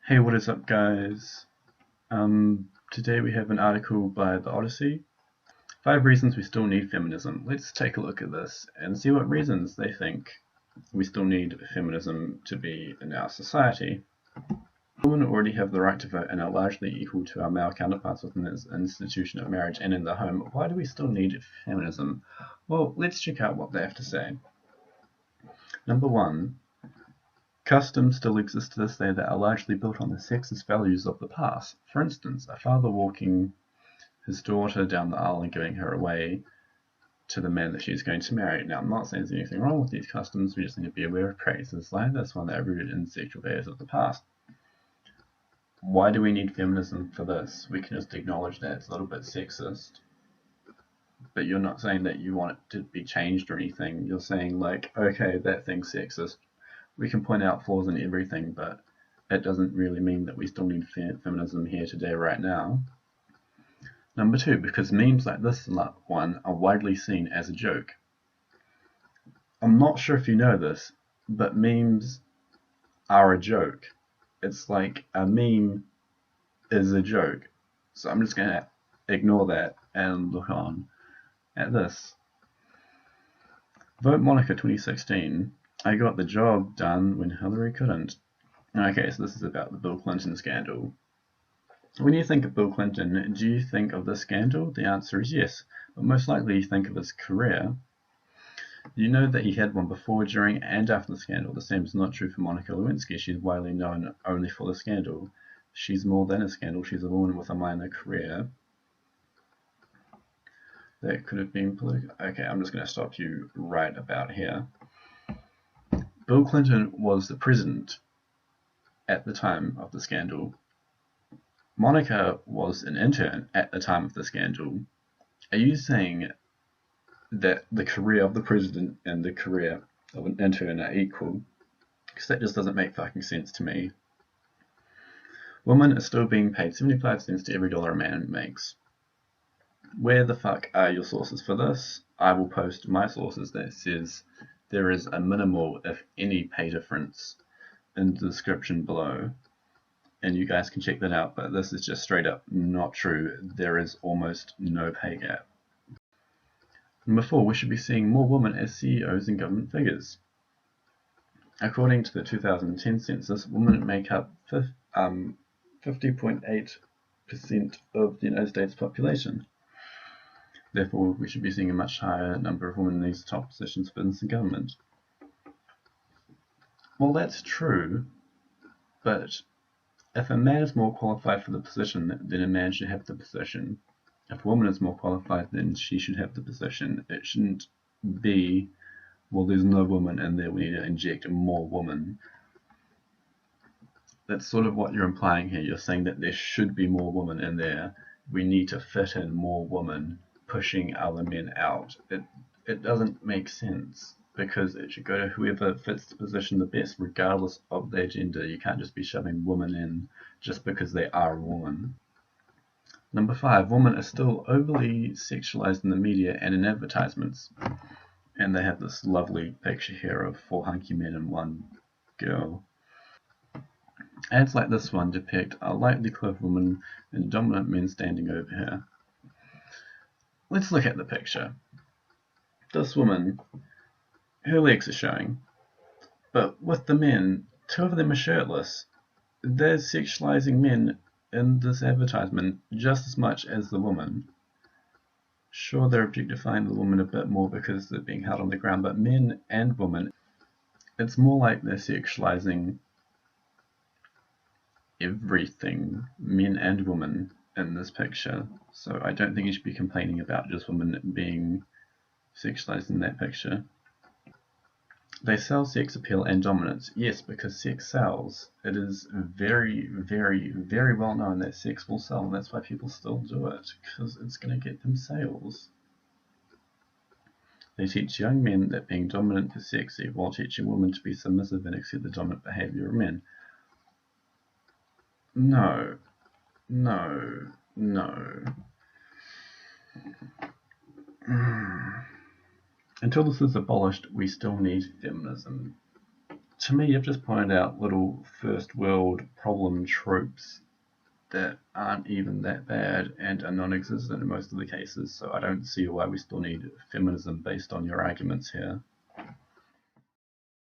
Hey, what is up, guys? Today we have an article by The Odyssey. 5 reasons we still need feminism. Let's take a look at this and see what reasons they think we still need feminism to be in our society. Women already have the right to vote and are largely equal to our male counterparts within the institution of marriage and in the home. Why do we still need feminism? Well, let's check out what they have to say. Number 1. Customs still exist to this day that are largely built on the sexist values of the past. For instance, a father walking his daughter down the aisle and giving her away to the man that she's going to marry. Now, I'm not saying there's anything wrong with these customs, we just need to be aware of practices like this one that are rooted in sexual values of the past. Why do we need feminism for this? We can just acknowledge that it's a little bit sexist, but you're not saying that you want it to be changed or anything. You're saying, like, okay, that thing's sexist. We can point out flaws in everything, but it doesn't really mean that we still need feminism here today, right now. Number 2, because memes like this one are widely seen as a joke. I'm not sure if you know this, but memes are a joke. It's like a meme is a joke. So I'm just going to ignore that and look on at this. Vote Monica 2016. I got the job done when Hillary couldn't. Okay, so this is about the Bill Clinton scandal. When you think of Bill Clinton, do you think of this scandal? The answer is yes, but most likely you think of his career. You know that he had one before, during, and after the scandal. The same is not true for Monica Lewinsky. She's widely known only for the scandal. She's more than a scandal. She's a woman with a minor career. That could have been political. Okay, I'm just going to stop you right about here. Bill Clinton was the president at the time of the scandal. Monica was an intern at the time of the scandal. Are you saying that the career of the president and the career of an intern are equal? Because that just doesn't make fucking sense to me. Women are still being paid 75 cents to every dollar a man makes. Where the fuck are your sources for this? I will post my sources that says there is a minimal, if any, pay difference in the description below. And you guys can check that out, but this is just straight up not true. There is almost no pay gap. Number 4, we should be seeing more women as CEOs and government figures. According to the 2010 census, women make up 50.8% of the United States population. Therefore, we should be seeing a much higher number of women in these top positions of business and government. Well, that's true, but if a man is more qualified for the position, then a man should have the position. If a woman is more qualified, then she should have the position. It shouldn't be, well, there's no woman in there, we need to inject more women. That's sort of what you're implying here. You're saying that there should be more women in there. We need to fit in more women, pushing other men out. It doesn't make sense, because it should go to whoever fits the position the best, regardless of their gender. You can't just be shoving women in just because they are a woman. Number 5, women are still overly sexualized in the media and in advertisements. And they have this lovely picture here of 4 hunky men and 1 girl. Ads like this one depict a lightly clothed woman and dominant men standing over her. Let's look at the picture. This woman, her legs are showing, but with the men, 2 of them are shirtless. They're sexualizing men in this advertisement just as much as the woman. Sure, they're objectifying the woman a bit more because they're being held on the ground, but men and women, it's more like they're sexualizing everything, men and women, in this picture. So I don't think you should be complaining about just women being sexualized in that picture. They sell sex appeal and dominance. Yes, because sex sells. It is very, very, very well known that sex will sell, and that's why people still do it, because it's going to get them sales. They teach young men that being dominant is sexy, while teaching women to be submissive and accept the dominant behavior of men. No. No. No. Until this is abolished, we still need feminism. To me, you've just pointed out little first world problem tropes that aren't even that bad and are non-existent in most of the cases, so I don't see why we still need feminism based on your arguments here.